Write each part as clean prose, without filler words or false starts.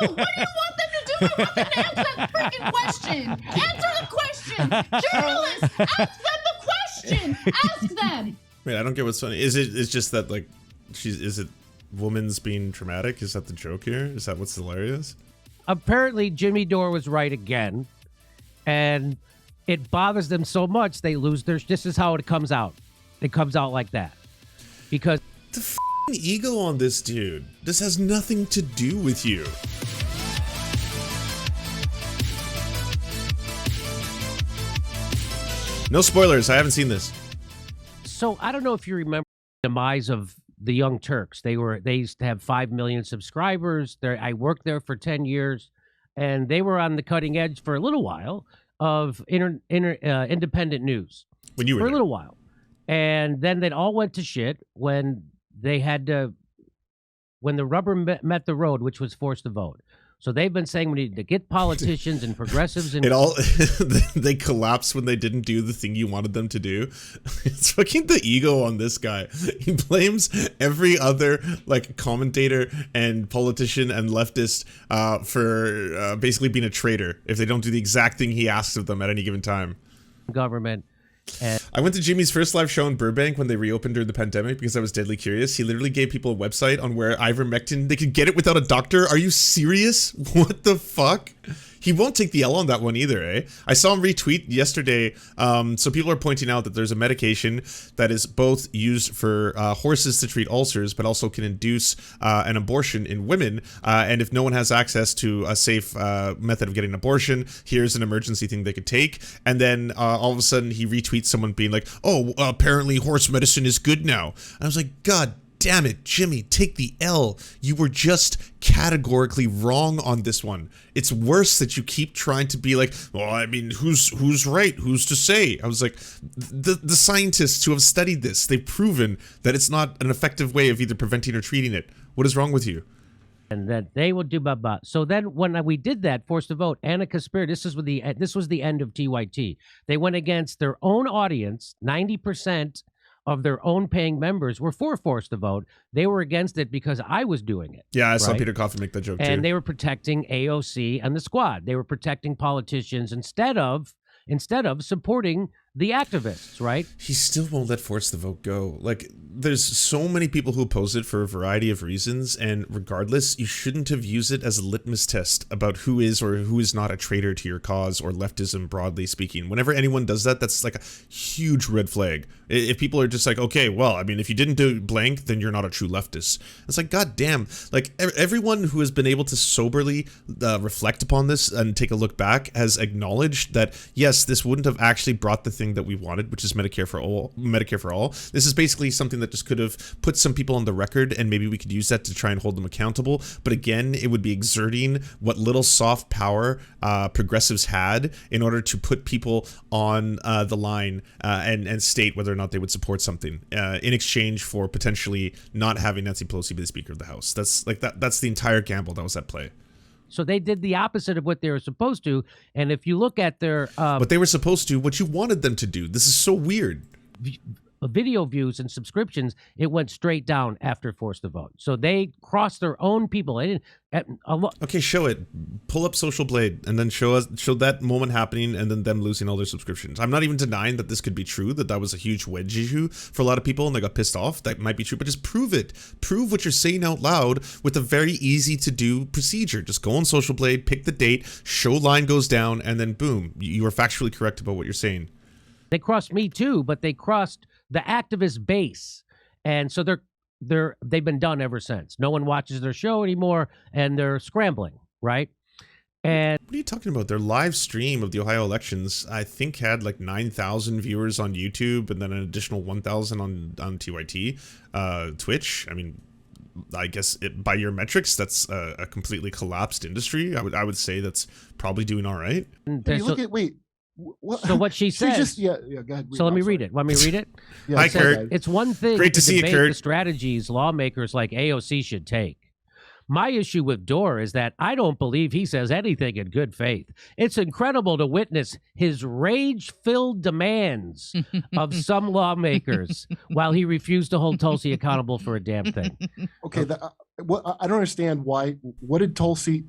What do you want them to do? I want them to answer that freaking question. Answer the question. Journalists, ask them the question. Ask them. Wait, I don't get what's funny. It's just that, like, is it woman's being traumatic? Is that the joke here? Is that what's hilarious? Apparently, Jimmy Dore was right again. And it bothers them so much, they lose their... This is how it comes out. It comes out like that. Because... The f***ing ego on this dude. This has nothing to do with you. No spoilers. I haven't seen this. So I don't know if you remember the demise of the Young Turks. They used to have 5 million subscribers. I worked there for 10 years, and they were on the cutting edge for a little while of independent news. When you were for there. A little while, and then it all went to shit when they had to, when the rubber met the road, which was forced to vote. So they've been saying we need to get politicians and progressives and they collapsed when they didn't do the thing you wanted them to do. It's fucking the ego on this guy. He blames every other like commentator and politician and leftist for basically being a traitor if they don't do the exact thing he asks of them at any given time. Government. And I went to Jimmy's first live show in Burbank when they reopened during the pandemic because I was deadly curious. He literally gave people a website on where ivermectin, they could get it without a doctor. Are you serious? What the fuck? He won't take the L on that one either, eh? I saw him retweet yesterday. So people are pointing out that there's a medication that is both used for horses to treat ulcers, but also can induce an abortion in women. And if no one has access to a safe method of getting an abortion, here's an emergency thing they could take. And then all of a sudden he retweets someone being like, oh, apparently horse medicine is good now. And I was like, God damn it, Jimmy, take the L. You were just categorically wrong on this one. It's worse that you keep trying to be like, well, I mean, who's right? Who's to say? I was like, the scientists who have studied this, they've proven that it's not an effective way of either preventing or treating it. What is wrong with you? And that they will do blah blah. So then, when we did that, forced to vote, Anna Kasparian, this was the end of TYT. They went against their own audience. 90% of their own paying members were forced to vote. They were against it because I was doing it. Yeah, I saw Peter Coffin make that joke too. And they were protecting AOC and the squad. They were protecting politicians instead of supporting the activists, right? He still won't let force the vote go. Like, there's so many people who oppose it for a variety of reasons, and regardless, you shouldn't have used it as a litmus test about who is or who is not a traitor to your cause or leftism, broadly speaking. Whenever anyone does that, that's like a huge red flag. If people are just like, okay, well, I mean, if you didn't do blank, then you're not a true leftist. It's like, God damn. Like, everyone who has been able to soberly reflect upon this and take a look back has acknowledged that, yes, this wouldn't have actually brought the thing that we wanted, which is Medicare for all. This is basically something that just could have put some people on the record, and maybe we could use that to try and hold them accountable. But again, it would be exerting what little soft power progressives had in order to put people on the line and state whether or not they would support something in exchange for potentially not having Nancy Pelosi be the Speaker of the House. That's the entire gamble that was at play. So they did the opposite of what they were supposed to. And if you look at their... But they were supposed to, what you wanted them to do. This is so weird. Video views and subscriptions, it went straight down after forced to vote. So they crossed their own people. Okay, show it. Pull up Social Blade and then show that moment happening and then them losing all their subscriptions. I'm not even denying that this could be true, that was a huge wedge issue for a lot of people and they got pissed off. That might be true, but just prove it. Prove what you're saying out loud with a very easy to do procedure. Just go on Social Blade, pick the date, show line goes down, and then boom, you are factually correct about what you're saying. They crossed me too, but they crossed the activist base, and so they've been done ever since. No one watches their show anymore, and they're scrambling, right? And what are you talking about? Their live stream of the Ohio elections, I think, had like 9,000 viewers on YouTube, and then an additional 1,000 on TYT, Twitch. I mean, I guess by your metrics, that's a completely collapsed industry. I would say that's probably doing all right. What? So what she says. Go ahead. So let me read it. Want me to read it? Hi, Kurt. It's one thing Great to see you, Kurt. The strategies lawmakers like AOC should take, My issue with Dore is that I don't believe he says anything in good faith. It's incredible to witness his rage-filled demands of some lawmakers while he refused to hold Tulsi accountable for a damn thing. Okay, I don't understand why. What did Tulsi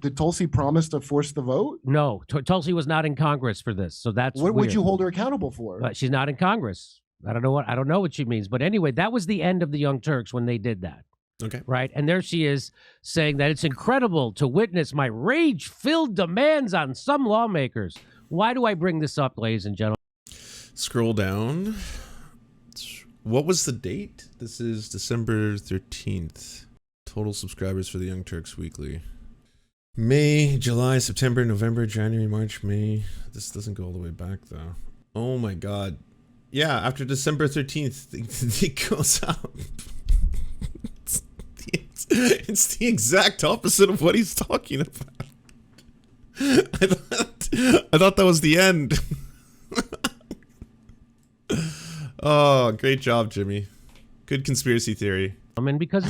promise to force the vote? No, Tulsi was not in Congress for this, so that's what weird. would you hold her accountable for? She's not in Congress. I don't know what she means, but anyway, that was the end of the Young Turks when they did that. Okay. Right, and there she is saying that it's incredible to witness my rage-filled demands on some lawmakers. Why do I bring this up, ladies and gentlemen? Scroll down. What was the date? This is December 13th. Total subscribers for the Young Turks Weekly. May, July, September, November, January, March, May. This doesn't go all the way back, though. Oh my god. Yeah, after December 13th, it goes up. It's the exact opposite of what he's talking about. I thought that was the end. Oh, great job, Jimmy. Good conspiracy theory. I mean, because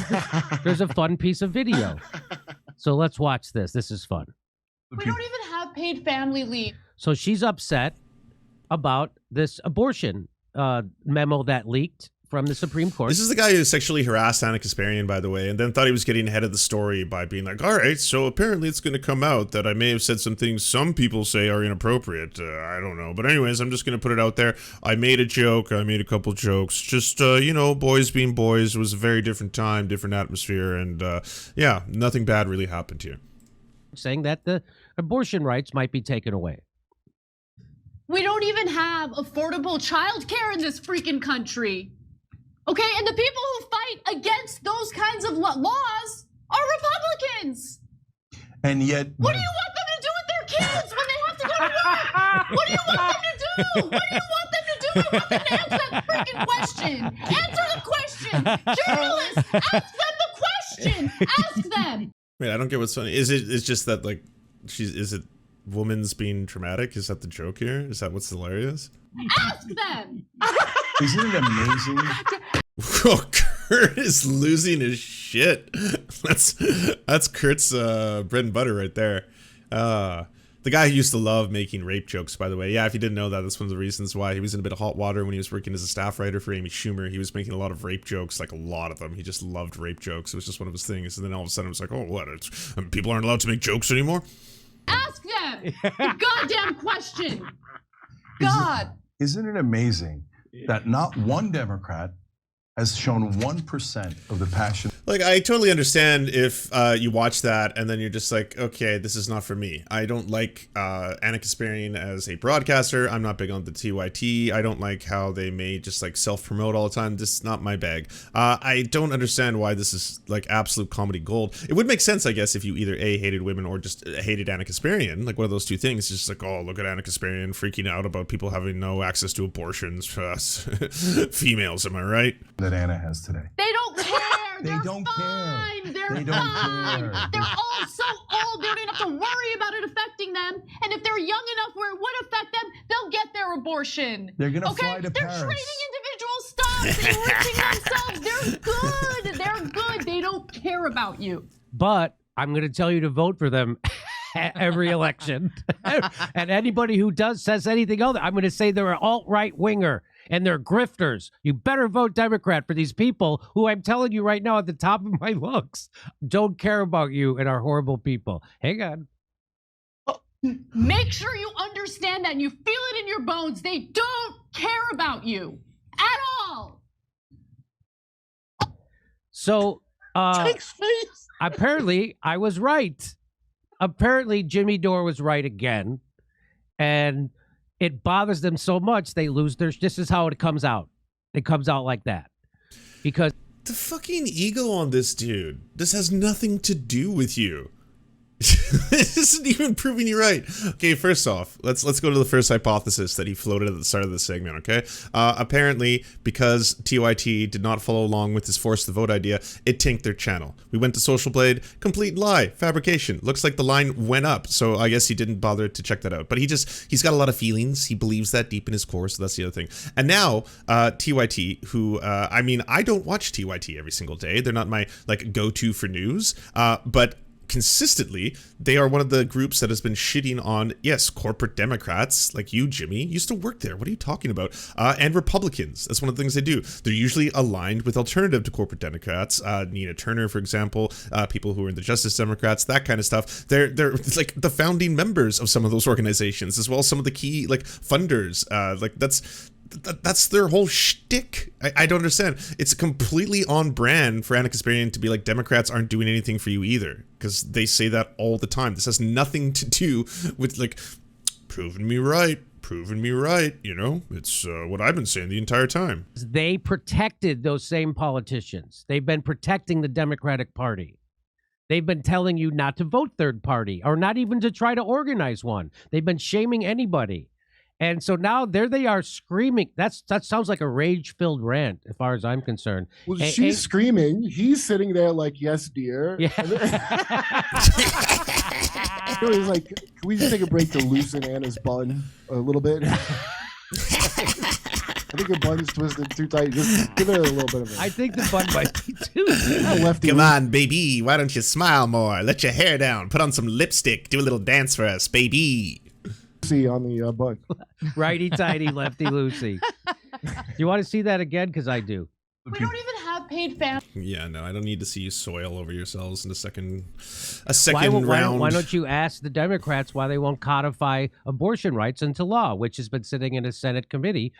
there's a fun piece of video. So let's watch this. This is fun. We don't even have paid family leave. So she's upset about this abortion memo that leaked from the Supreme Court. This is the guy who sexually harassed Anna Kasparian, by the way, and then thought he was getting ahead of the story by being like, all right, so apparently it's going to come out that I may have said some things some people say are inappropriate. I don't know. But anyways, I'm just going to put it out there. I made a joke. I made a couple jokes. Just, you know, boys being boys. It was a very different time, different atmosphere. And yeah, nothing bad really happened here. Saying that the abortion rights might be taken away. We don't even have affordable childcare in this freaking country. Okay, and the people who fight against those kinds of laws are Republicans. And yet, what do you want them to do with their kids when they have to go to work? What do you want them to do? What do you want them to do? I want them to answer that freaking question. Answer the question. Journalists, ask them the question. Ask them. Wait, I don't get what's funny. It's just that, like, is it woman's being traumatic? Is that the joke here? Is that what's hilarious? Ask them. Isn't it amazing? Oh, Kurt is losing his shit. That's Kurt's bread and butter right there. The guy who used to love making rape jokes, by the way. Yeah, if you didn't know that, that's one of the reasons why he was in a bit of hot water when he was working as a staff writer for Amy Schumer. He was making a lot of rape jokes, like a lot of them. He just loved rape jokes. It was just one of his things. And then all of a sudden it was like, oh, what? People aren't allowed to make jokes anymore? Ask them the goddamn question. God. Isn't it amazing that not one Democrat has shown 1% of the passion? Like, I totally understand if you watch that and then you're just like, okay, this is not for me. I don't like Anna Kasparian as a broadcaster. I'm not big on the TYT. I don't like how they may just like self-promote all the time. This is not my bag. I don't understand why this is like absolute comedy gold. It would make sense, I guess, if you either A, hated women or just hated Anna Kasparian. Like one of those two things. It's just like, oh, look at Anna Kasparian freaking out about people having no access to abortions for us females. Am I right? That Anna has today. They don't care. They don't care. They're They don't fine. care. They're all so old, they don't even have to worry about it affecting them. And if they're young enough where it would affect them, they'll get their abortion. They're gonna fly to They're Paris. trading individual stocks, enriching themselves. They're good. They're good. They don't care about you. But I'm going to tell you to vote for them every election. And anybody who says anything other, I'm going to say they're an alt-right winger. And they're grifters. You better vote Democrat for these people who I'm telling you right now at the top of my lungs don't care about you and are horrible people. Hang on. Make sure you understand that and you feel it in your bones. They don't care about you at all. So, apparently I was right. Apparently Jimmy Dore was right again. And it bothers them so much they lose their. This is how it comes out. It comes out like that because the fucking ego on this dude. This has nothing to do with you. This isn't even proving you right. Okay, first off, let's go to the first hypothesis that he floated at the start of the segment, okay? Apparently, because TYT did not follow along with his force the vote idea, it tanked their channel. We went to Social Blade, complete lie, fabrication. Looks like the line went up, so I guess he didn't bother to check that out. But he's got a lot of feelings. He believes that deep in his core, so that's the other thing. And now, TYT, who, I mean, I don't watch TYT every single day. They're not my, like, go-to for news, but consistently, they are one of the groups that has been shitting on, yes, corporate Democrats like you, Jimmy. You used to work there. What are you talking about? And Republicans. That's one of the things they do. They're usually aligned with alternative to corporate Democrats. Nina Turner, for example, people who are in the Justice Democrats, that kind of stuff. They're like the founding members of some of those organizations, as well as some of the key like funders. Like that's their whole shtick. I don't understand. It's completely on brand for Anna Kasparian to be like, Democrats aren't doing anything for you either, because they say that all the time. This has nothing to do with like proving me right, you know? It's what I've been saying the entire time. They protected those same politicians. They've been protecting the Democratic Party. They've been telling you not to vote third party, or not even to try to organize one. They've been shaming anybody. And so now there they are screaming. That sounds like a rage-filled rant, as far as I'm concerned. Well, she's screaming. He's sitting there like, yes, dear. Yeah. He's like, can we just take a break to loosen Anna's bun a little bit? I think her bun's twisted too tight. Just give it a little bit of I think the bun might be too. lefty. Come on, baby. Why don't you smile more? Let your hair down. Put on some lipstick. Do a little dance for us, baby. See on the bun. Righty-tighty, lefty-loosey. You want to see that again? Because I do. We don't even have paid family. Yeah, no, I don't need to see you soil over yourselves in a second Why round. don't you ask the Democrats why they won't codify abortion rights into law, which has been sitting in a Senate committee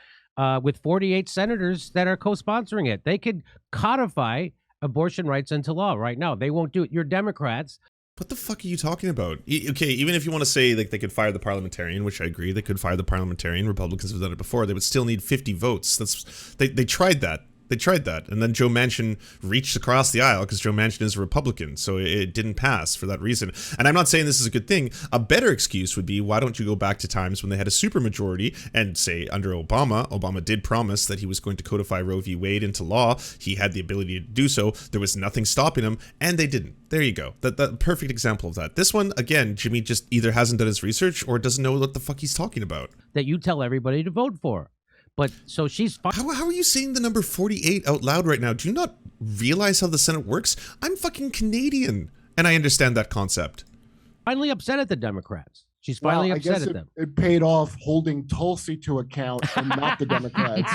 with 48 senators that are co-sponsoring it. They could codify abortion rights into law right now. They won't do it. You're Democrats. What the fuck are you talking about? Okay, even if you want to say like they could fire the parliamentarian, which I agree, they could fire the parliamentarian. Republicans have done it before. They would still need 50 votes. They tried that. They tried that, and then Joe Manchin reached across the aisle because Joe Manchin is a Republican, so it didn't pass for that reason. And I'm not saying this is a good thing. A better excuse would be, why don't you go back to times when they had a supermajority and say under Obama did promise that he was going to codify Roe v. Wade into law. He had the ability to do so. There was nothing stopping him, and they didn't. There you go. That perfect example of that. This one, again, Jimmy just either hasn't done his research or doesn't know what the fuck he's talking about. That you tell everybody to vote for. But so she's how are you saying the number 48 out loud right now? Do you not realize how the Senate works? I'm fucking Canadian, and I understand that concept. finally upset at the Democrats. She's finally upset at them. It paid off holding Tulsi to account and not the Democrats.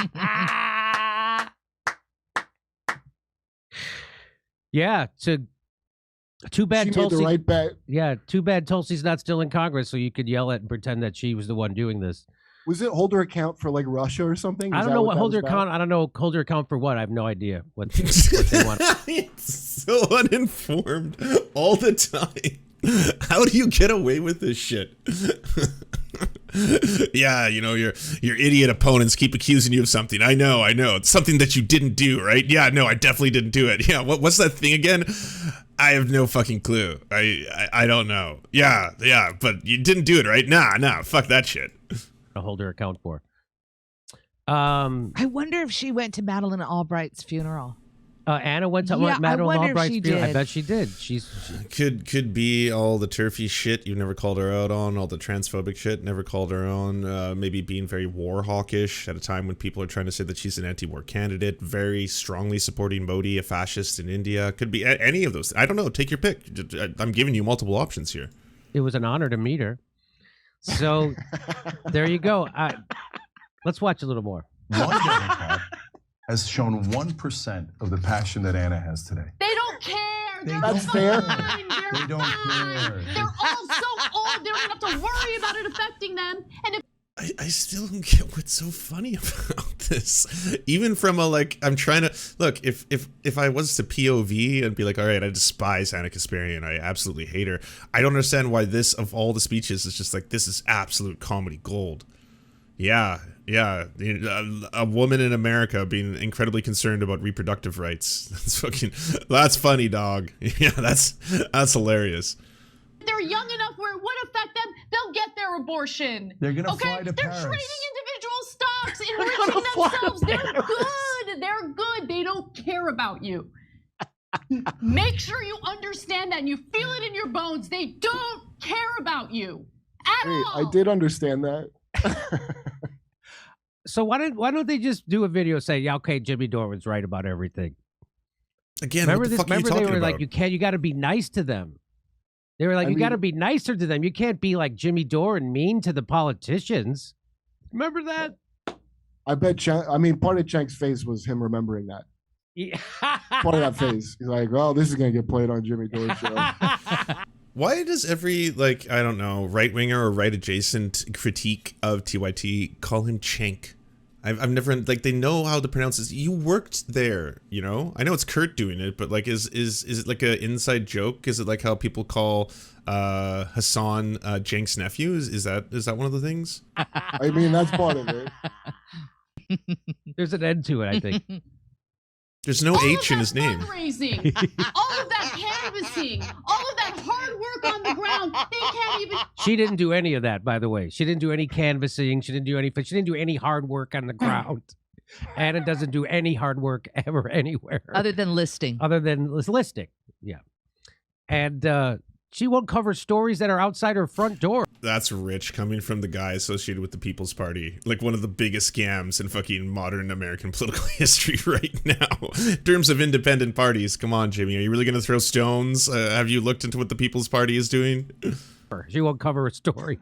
Yeah, too bad She Tulsi. made the right bet. Yeah, too bad Tulsi's not still in Congress, so you could yell at and pretend that she was the one doing this. Was it hold her account for like Russia or something? I don't know what hold her account. I don't know hold her account for what. I have no idea what they want. It's so uninformed all the time. How do you get away with this shit? Yeah, you know, your idiot opponents keep accusing you of something. I know. It's something that you didn't do, right? Yeah, no, I definitely didn't do it. Yeah, what's that thing again? I have no fucking clue. I don't know. Yeah, but you didn't do it, right? Nah, fuck that shit. To hold her account for. I wonder if she went to Madeleine Albright's funeral. Anna went to Yeah, Madeleine I wonder if Albright's she funeral. I did. bet she did. Could be all the turfy shit you never called her out on, all the transphobic shit never called her on, maybe being very war hawkish at a time when people are trying to say that she's an anti-war candidate, very strongly supporting Modi, a fascist in India. Could be any of those. I don't know. Take your pick. I'm giving you multiple options here. It was an honor to meet her. So there you go. Let's watch a little more. One Democrat has shown 1% of the passion that Anna has today. They don't care. They're That's fine. fair. They're They don't fine. care. They're all so old. They don't have to worry about it affecting them. And if I still don't get what's so funny about this. Even from a, like, I'm trying to look, if I was to POV and be like, all right, I despise Anna Kasparian, I absolutely hate her, I don't understand why this, of all the speeches, is just like, this is absolute comedy gold. Yeah, a woman in America being incredibly concerned about reproductive rights. That's funny, dog. Yeah, that's hilarious. they're young enough where it would affect them, they'll get their abortion. They're gonna Okay, fly to they're Paris. trading individual stocks, enriching themselves. They're good. They're good. They don't care about you. Make sure you understand that and you feel it in your bones. They don't care about you at all. I did understand that. So why don't they just do a video saying, yeah, okay, Jimmy Dore was right about everything? Again, Remember what the this? fuck are you Remember they talking were about? like, you got to be nice to them. They were like, you got to be nicer to them. You can't be like Jimmy Dore and mean to the politicians. Remember that? I bet. Part of Chank's face was him remembering that. Yeah. Part of that face. He's like, "Oh, this is gonna get played on Jimmy Dore's show." Why does every, like, I don't know, right-winger or right-adjacent critique of TYT call him Chank? I've never, like, they know how to pronounce this. You worked there, you know? I know it's Kurt doing it, but, like, is it like an inside joke? Is it like how people call Hassan Jank's nephew? Is that one of the things? I mean, that's part of it. There's an end to it, I think. There's no H in his name. Fundraising, all of that canvassing, all of that hard work on the ground. They can't even. She didn't do any of that, by the way. She didn't do any canvassing. She didn't do any hard work on the ground. Anna doesn't do any hard work ever anywhere. Other than listing. Other than listing. Yeah. And she won't cover stories that are outside her front door. That's rich coming from the guy associated with the People's Party. Like one of the biggest scams in fucking modern American political history right now. In terms of independent parties, come on, Jimmy. Are you really going to throw stones? Have you looked into what the People's Party is doing? She won't cover a story.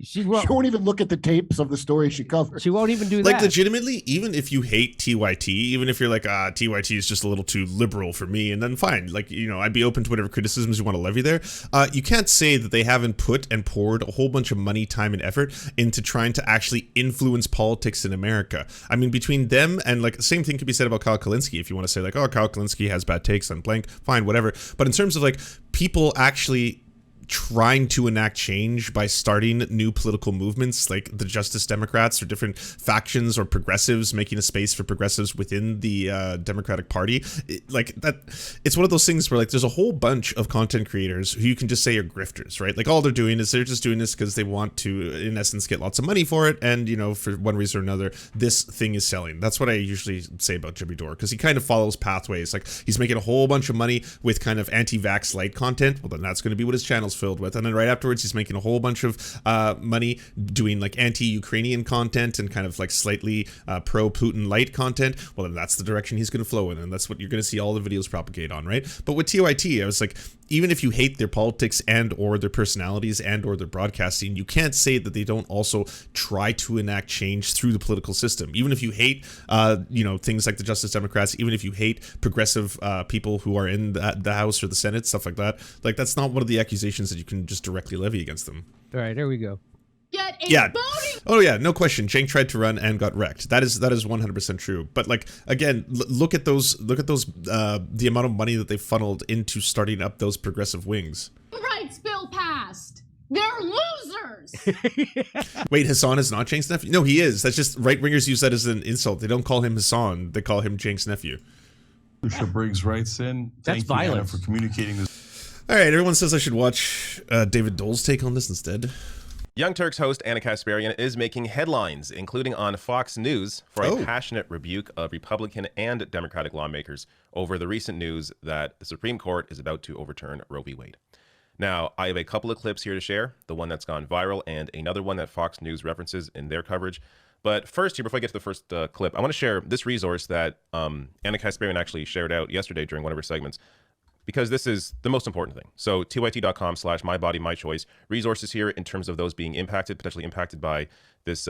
She She won't even look at the tapes of the story she covered. She won't even do like, that. legitimately, even if you hate TYT, even if you're like, TYT is just a little too liberal for me, and then fine, like, you know, I'd be open to whatever criticisms you want to levy there. You can't say that they haven't put and poured a whole bunch of money, time, and effort into trying to actually influence politics in America. I mean, between them and, like, the same thing could be said about Kyle Kalinske. If you want to say, like, oh, Kyle Kalinske has bad takes on blank, fine, whatever. But in terms of, like, people actually trying to enact change by starting new political movements like the Justice Democrats or different factions or progressives, making a space for progressives within the Democratic Party, it's one of those things where, like, there's a whole bunch of content creators who you can just say are grifters, right? Like, all they're doing is they're just doing this because they want to, in essence, get lots of money for it, and, you know, for one reason or another, this thing is selling. That's what I usually say about Jimmy Dore, because he kind of follows pathways. Like, he's making a whole bunch of money with kind of anti-vax light content. Well, then that's going to be what his channel's filled with. And then right afterwards, he's making a whole bunch of money doing, like, anti-Ukrainian content and kind of, like, slightly pro-Putin light content. Well, then that's the direction he's going to flow in, and that's what you're going to see all the videos propagate on, right? But with TYT, I was like, even if you hate their politics and or their personalities and or their broadcasting, you can't say that they don't also try to enact change through the political system. Even if you hate, you know, things like the Justice Democrats, even if you hate progressive people who are in the House or the Senate, stuff like that, like, that's not one of the accusations that you can just directly levy against them. All right, there we go. Get a Yeah. voting. Oh yeah, no question. Cenk tried to run and got wrecked. That is 100% true. But, like, again, look at those. The amount of money that they funneled into starting up those progressive wings. Rights bill passed. They're losers. Wait, Hassan is not Cenk's nephew? No, he is. That's just right wingers use that as an insult. They don't call him Hassan. They call him Cenk's nephew. Lucia Briggs writes in. That's Thank you, Anna, violence. for communicating this. All right, everyone says I should watch David Dole's take on this instead. Young Turks host Anna Kasparian is making headlines, including on Fox News, for a passionate rebuke of Republican and Democratic lawmakers over the recent news that the Supreme Court is about to overturn Roe v. Wade. Now, I have a couple of clips here to share, the one that's gone viral and another one that Fox News references in their coverage. But first, here, before I get to the first clip, I want to share this resource that Anna Kasparian actually shared out yesterday during one of her segments, because this is the most important thing. So tyt.com/mybodymychoice, resources here in terms of those being impacted, potentially impacted by this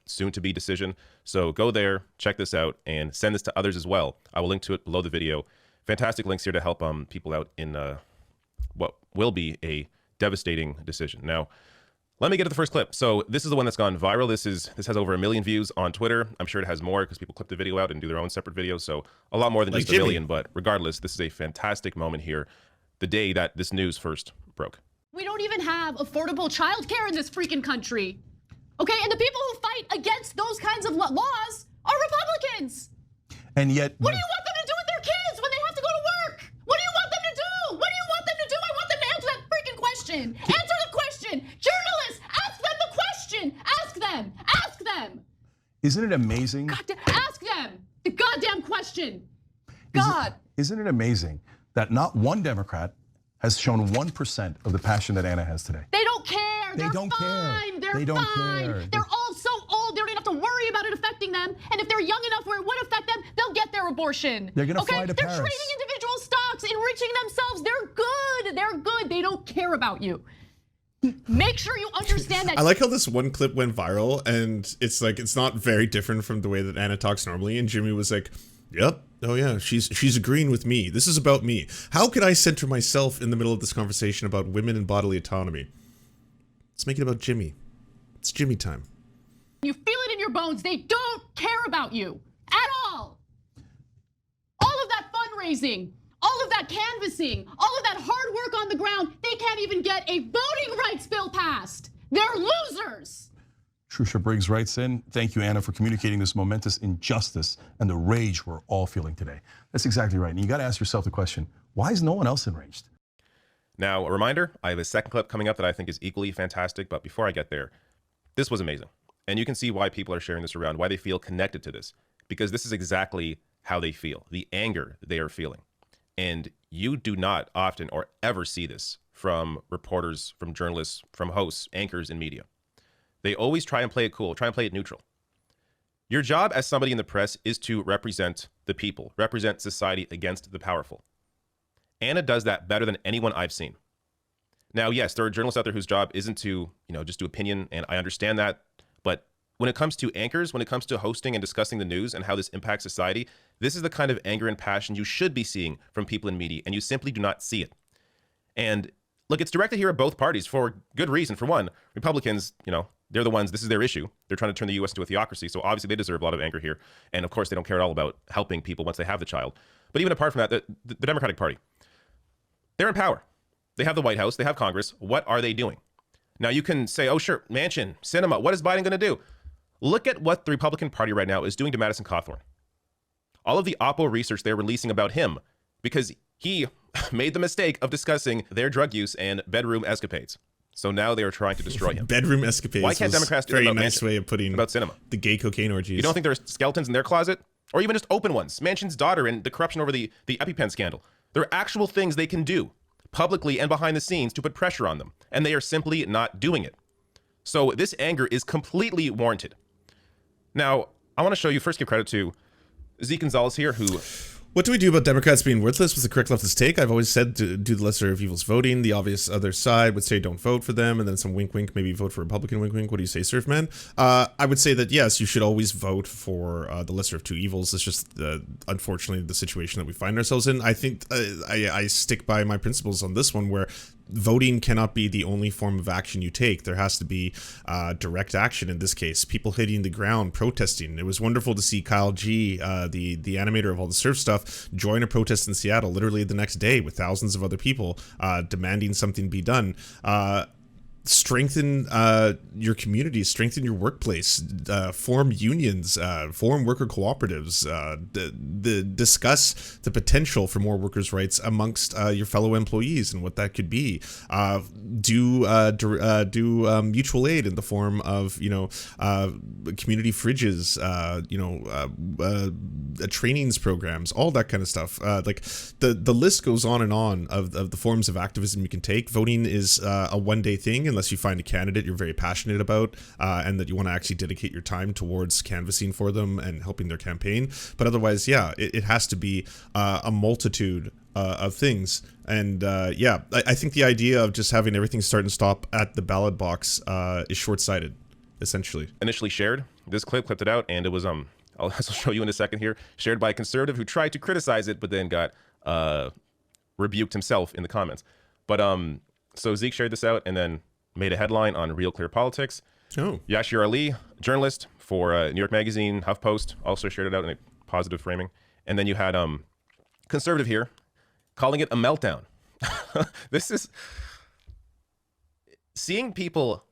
soon-to-be decision. So go there, check this out, and send this to others as well. I will link to it below the video. Fantastic links here to help people out in what will be a devastating decision. Now, let me get to the first clip. So this is the one that's gone viral. This has over 1 million views on Twitter. I'm sure it has more because people clip the video out and do their own separate videos. So a lot more than Like just Jimmy. 1 million. But regardless, this is a fantastic moment here. The day that this news first broke. We don't even have affordable childcare in this freaking country. Okay, and the people who fight against those kinds of laws are Republicans. And yet, What do you want them to do with their kids when they have to go to work? What do you want them to do? What do you want them to do? I want them to answer that freaking question. question. Answer the question. Journalists, ask them the question. Ask them. Ask them. Isn't it amazing? Ask them the goddamn question. God. Isn't it amazing that not one Democrat has shown 1% of the passion that Anna has today? They don't care. They're don't fine. care. They're They don't fine. care. They're all so old, they don't even have to worry about it affecting them. And if they're young enough where it would affect them, they'll get their abortion. They're gonna fly to They're Paris. trading individual stocks, enriching themselves. They're good. They're good. They don't care about you. Make sure you understand that. I like how this one clip went viral, and it's like it's not very different from the way that Anna talks normally. And Jimmy was like, "Yep, oh yeah, she's agreeing with me. This is about me. How can I center myself in the middle of this conversation about women and bodily autonomy? Let's make it about Jimmy. It's Jimmy time." You feel it in your bones. They don't care about you at all. All of that fundraising, all of that canvassing, all of that hard work on the ground, they can't even get a voting rights bill passed. They're losers. Trusha Briggs writes in, thank you, Anna, for communicating this momentous injustice and the rage we're all feeling today. That's exactly right. And you got to ask yourself the question, why is no one else enraged? Now, a reminder, I have a second clip coming up that I think is equally fantastic, but before I get there, this was amazing. And you can see why people are sharing this around, why they feel connected to this, because this is exactly how they feel, the anger they are feeling. And you do not often or ever see this from reporters, from journalists, from hosts, anchors in media. They always try and play it cool, try and play it neutral. Your job as somebody in the press is to represent the people, represent society against the powerful. Anna does that better than anyone I've seen. Now, yes, there are journalists out there whose job isn't to, just do opinion, and I understand that. But when it comes to anchors, when it comes to hosting and discussing the news and how this impacts society, this is the kind of anger and passion you should be seeing from people in media, and you simply do not see it. And look, it's directed here at both parties for good reason. For one, Republicans, they're the ones, this is their issue. They're trying to turn the U.S. into a theocracy, so obviously they deserve a lot of anger here. And of course, they don't care at all about helping people once they have the child. But even apart from that, the Democratic Party, they're in power. They have the White House, they have Congress. What are they doing? Now you can say, oh sure, Manchin, cinema, what is Biden going to do? Look at what the Republican Party right now is doing to Madison Cawthorn. All of the Oppo research they're releasing about him because he made the mistake of discussing their drug use and bedroom escapades. So now they are trying to destroy him. Bedroom escapades. Why can't Democrats do very that about nice Manchin? way of putting About cinema? The gay cocaine orgies. You don't think there's skeletons in their closet? Or even just open ones? Manchin's daughter and the corruption over the EpiPen scandal. There are actual things they can do publicly and behind the scenes to put pressure on them, and they are simply not doing it. So this anger is completely warranted. Now, I want to show you, first give credit to Zeke Gonzalez here, who... What do we do about Democrats being worthless was the correct leftist take. I've always said to do the lesser of evils voting. The obvious other side would say don't vote for them, and then some wink wink, maybe vote for Republican wink wink. What do you say, Surfman? I would say that yes, you should always vote for the lesser of two evils. It's just unfortunately the situation that we find ourselves in. I think I stick by my principles on this one, where voting cannot be the only form of action you take. There has to be direct action in this case. People hitting the ground, protesting. It was wonderful to see Kyle G, the animator of all the surf stuff, join a protest in Seattle literally the next day with thousands of other people demanding something be done. Strengthen your community, strengthen your workplace, form unions, form worker cooperatives, discuss the potential for more workers' rights amongst your fellow employees and what that could be. Do mutual aid in the form of community fridges, trainings programs, all that kind of stuff. Like the list goes on and on of the forms of activism you can take. Voting is a one-day thing unless you find a candidate you're very passionate about and that you want to actually dedicate your time towards canvassing for them and helping their campaign. But otherwise, yeah, it has to be a multitude of things. And I think the idea of just having everything start and stop at the ballot box is short-sighted, essentially. Initially shared, this clipped it out, and it was, I'll show you in a second here, shared by a conservative who tried to criticize it, but then got rebuked himself in the comments. But so Zeke shared this out and then made a headline on Real Clear Politics. Oh. Yashir Ali, journalist for New York Magazine, HuffPost, also shared it out in a positive framing. And then you had conservative here calling it a meltdown. This is seeing people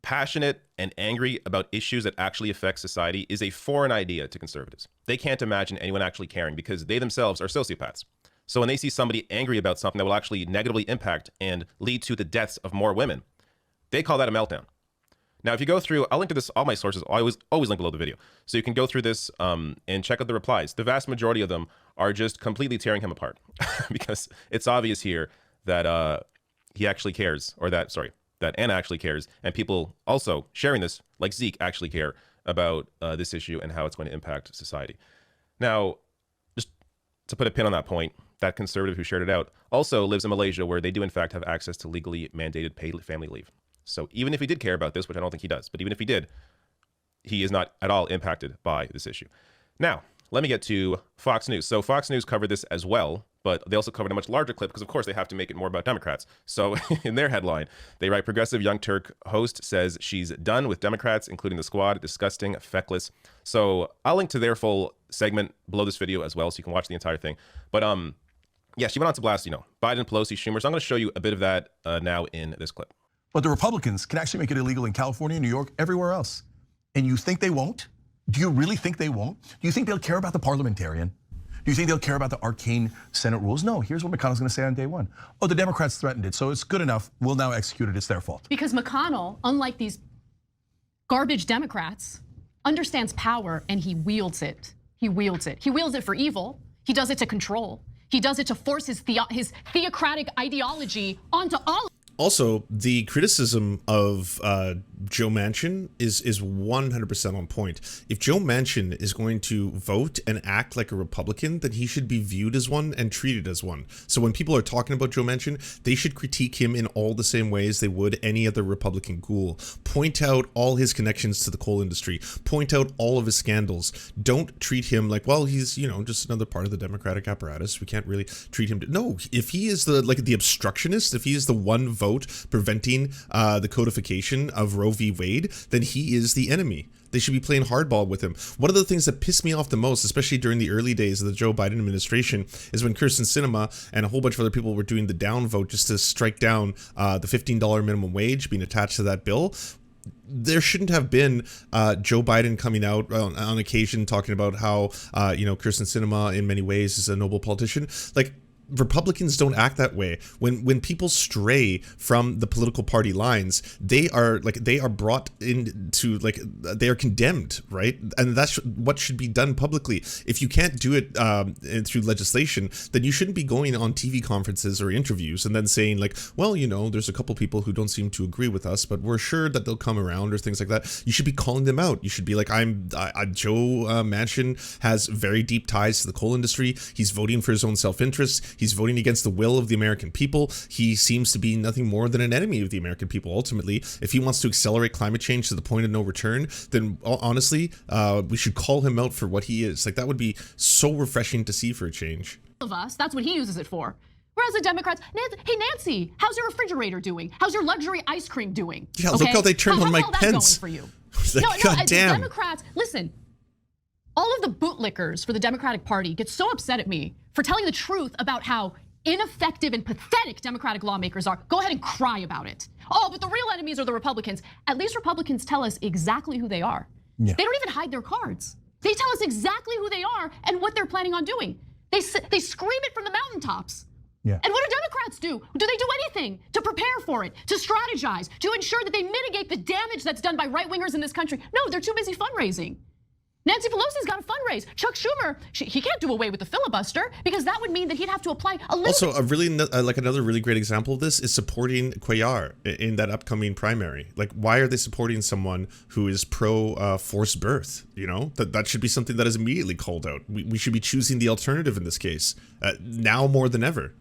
passionate and angry about issues that actually affect society is a foreign idea to conservatives. They can't imagine anyone actually caring because they themselves are sociopaths. So when they see somebody angry about something that will actually negatively impact and lead to the deaths of more women, they call that a meltdown. Now, if you go through, I'll link to this, all my sources, I always link below the video. So you can go through this and check out the replies. The vast majority of them are just completely tearing him apart because it's obvious here that he actually cares, or that Anna actually cares. And people also sharing this, like Zeke, actually care about this issue and how it's going to impact society. Now, just to put a pin on that point, that conservative who shared it out also lives in Malaysia, where they do in fact have access to legally mandated paid family leave. So even if he did care about this, which I don't think he does, but even if he did, he is not at all impacted by this issue. Now, let me get to Fox News. So Fox News covered this as well, but they also covered a much larger clip because, of course, they have to make it more about Democrats. So in their headline, they write, progressive Young Turk host says she's done with Democrats, including the squad, disgusting, feckless. So I'll link to their full segment below this video as well, so you can watch the entire thing. But yeah, she went on to blast, Biden, Pelosi, Schumer. So I'm going to show you a bit of that now in this clip. But the Republicans can actually make it illegal in California, New York, everywhere else. And you think they won't? Do you really think they won't? Do you think they'll care about the parliamentarian? Do you think they'll care about the arcane Senate rules? No, here's what McConnell's gonna say on day one. Oh, the Democrats threatened it, so it's good enough. We'll now execute it, it's their fault. Because McConnell, unlike these garbage Democrats, understands power and he wields it. He wields it. He wields it for evil. He does it to control. He does it to force his theocratic ideology onto all. Also, the criticism of Joe Manchin is 100% on point. If Joe Manchin is going to vote and act like a Republican, then he should be viewed as one and treated as one. So when people are talking about Joe Manchin, they should critique him in all the same ways they would any other Republican ghoul. Point out all his connections to the coal industry. Point out all of his scandals. Don't treat him like, well, he's, just another part of the Democratic apparatus. We can't really treat him. No, if he is the obstructionist, if he is the one vote preventing the codification of Roe v. Wade, then he is the enemy. They should be playing hardball with him. One of the things that pissed me off the most, especially during the early days of the Joe Biden administration, is when Kyrsten Sinema and a whole bunch of other people were doing the down vote just to strike down the $15 minimum wage being attached to that bill. There shouldn't have been Joe Biden coming out on occasion talking about how, Kyrsten Sinema in many ways is a noble politician. Like, Republicans don't act that way. When people stray from the political party lines, they are brought into, they are condemned, right? And that's what should be done publicly. If you can't do it through legislation, then you shouldn't be going on TV conferences or interviews and then saying well, there's a couple people who don't seem to agree with us, but we're sure that they'll come around, or things like that. You should be calling them out. You should be like, Joe Manchin has very deep ties to the coal industry. He's voting for his own self-interest. He's voting against the will of the American people. He seems to be nothing more than an enemy of the American people, ultimately. If he wants to accelerate climate change to the point of no return, then honestly, we should call him out for what he is. That would be so refreshing to see for a change. Of us, that's what he uses it for. Whereas the Democrats, hey Nancy, how's your refrigerator doing? How's your luxury ice cream doing? Yeah, look how they turned on Mike Pence. Going for you? God damn. The Democrats, listen, all of the bootlickers for the Democratic Party get so upset at me for telling the truth about how ineffective and pathetic Democratic lawmakers are. Go ahead and cry about it. Oh, but the real enemies are the Republicans. At least Republicans tell us exactly who they are. Yeah. They don't even hide their cards. They tell us exactly who they are and what they're planning on doing. They scream it from the mountaintops. Yeah. And what do Democrats do? Do they do anything to prepare for it, to strategize, to ensure that they mitigate the damage that's done by right-wingers in this country? No, they're too busy fundraising. Nancy Pelosi's got to fundraise. Chuck Schumer, he can't do away with the filibuster because that would mean that he'd have to apply a little. Also, another really great example of this is supporting Cuellar in that upcoming primary. Why are they supporting someone who is pro forced birth? That should be something that is immediately called out. We should be choosing the alternative in this case now more than ever.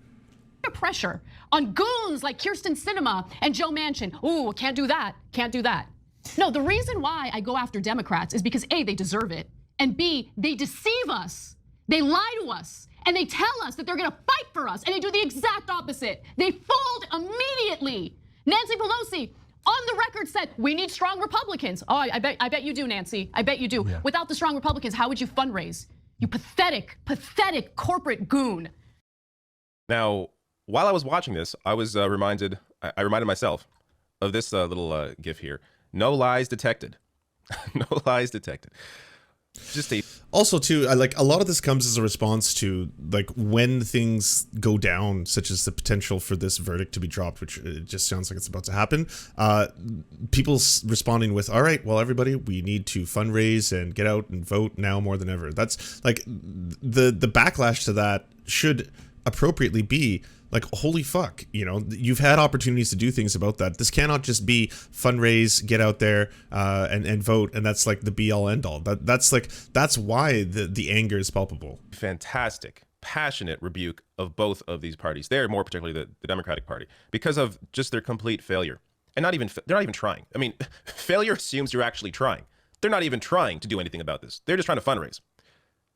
Pressure on goons like Kyrsten Sinema and Joe Manchin. Ooh, can't do that. Can't do that. No, the reason why I go after Democrats is because A, they deserve it, and B, they deceive us. They lie to us, and they tell us that they're gonna fight for us, and they do the exact opposite. They fold immediately. Nancy Pelosi, on the record, said, we need strong Republicans. Oh, I bet you do, Nancy. I bet you do. Yeah. Without the strong Republicans, how would you fundraise? You pathetic, pathetic corporate goon. Now, while I was watching this, I was reminded myself of this little GIF here. No lies detected. No lies detected. Just a Also, too, I like a lot of this comes as a response to like when things go down, such as the potential for this verdict to be dropped, which it just sounds like it's about to happen. People responding with, "All right, well, everybody, we need to fundraise and get out and vote now more than ever." That's like the backlash to that should appropriately be like, holy fuck, you know, you've had opportunities to do things about that. This cannot just be fundraise, get out there and vote, and that's like the be all end all. That's why the anger is palpable. fantastic, passionate rebuke of both of these parties. They're more particularly the Democratic Party, because of just their complete failure. And they're not even trying. I mean, failure assumes you're actually trying. They're not even trying to do anything about this. They're just trying to fundraise.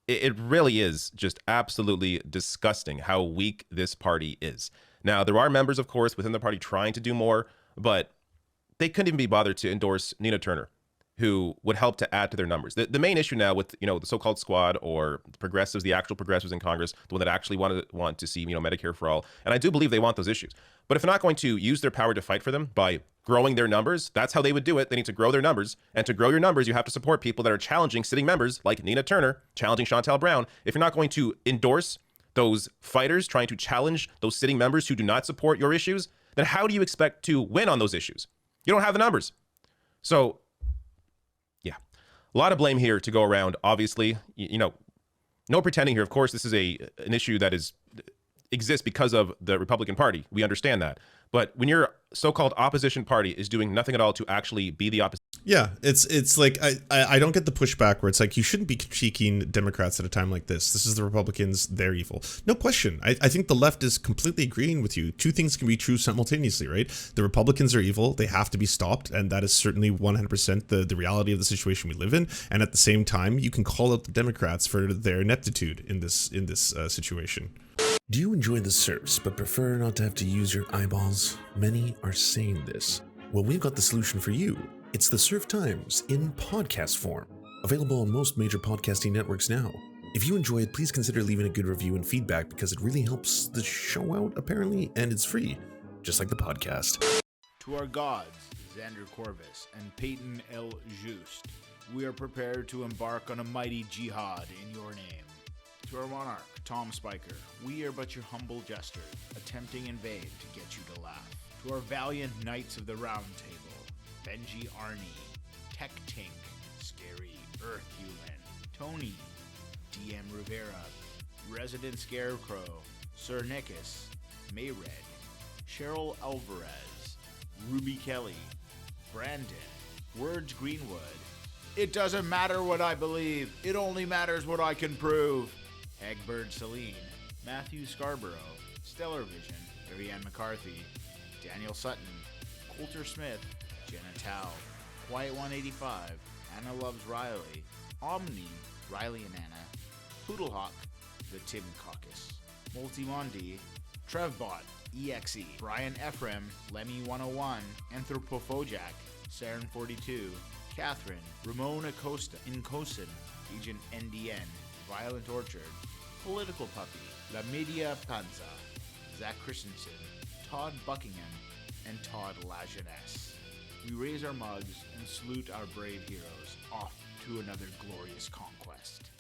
It really is just absolutely disgusting how weak this party is. Now, there are members, of course, within the party trying to do more, but they couldn't even be bothered to endorse Nina Turner, who would help to add to their numbers. The main issue now with, the so-called squad, or the progressives, the actual progressives in Congress, the one that actually want to see, Medicare for all, and I do believe they want those issues. But if they're not going to use their power to fight for them by growing their numbers, that's how they would do it. They need to grow their numbers. And to grow your numbers, you have to support people that are challenging sitting members like Nina Turner, challenging Chantal Brown. If you're not going to endorse those fighters trying to challenge those sitting members who do not support your issues, then how do you expect to win on those issues? You don't have the numbers. So, yeah, a lot of blame here to go around. Obviously, no pretending here. Of course, this is an issue that exists because of the Republican Party. We understand that. But when your so-called opposition party is doing nothing at all to actually be the opposition. Yeah, it's like I don't get the pushback where it's like you shouldn't be critiquing Democrats at a time like this. This is the Republicans, they're evil. No question. I think the left is completely agreeing with you. Two things can be true simultaneously, right? The Republicans are evil. They have to be stopped. And that is certainly 100% the reality of the situation we live in. And at the same time, you can call out the Democrats for their ineptitude in this situation. Do you enjoy the Serfs but prefer not to have to use your eyeballs? Many are saying this. Well, we've got the solution for you. It's the Serf Times in podcast form, available on most major podcasting networks now. If you enjoy it, please consider leaving a good review and feedback, because it really helps the show out, apparently, and it's free, just like the podcast. To our gods, Xander Corvus and Peyton L. Just, we are prepared to embark on a mighty jihad in your name. To our monarch, Tom Spiker, we are but your humble jester, attempting in vain to get you to laugh. To our valiant knights of the Round Table, Benji Arnie, Tech Tink, Scary Earthhuman, Tony, DM Rivera, Resident Scarecrow, Sir Nickus, Mayred, Cheryl Alvarez, Ruby Kelly, Brandon, Words Greenwood. It doesn't matter what I believe, it only matters what I can prove. Egbert Celine, Matthew Scarborough, Stellar Vision, Ariane McCarthy, Daniel Sutton, Coulter Smith, Jenna Tao, Quiet 185, Anna Loves Riley, Omni, Riley and Anna, Poodlehawk, The Tim Caucus, Multimondi, Trevbot, EXE, Brian Ephraim, Lemmy 101, Anthropophojack, Saren 42, Catherine, Ramona Costa, Incosin, Agent NDN, Violent Orchard, Political Puppy, La Media Panza, Zach Christensen, Todd Buckingham, and Todd Lajeunesse. We raise our mugs and salute our brave heroes off to another glorious conquest.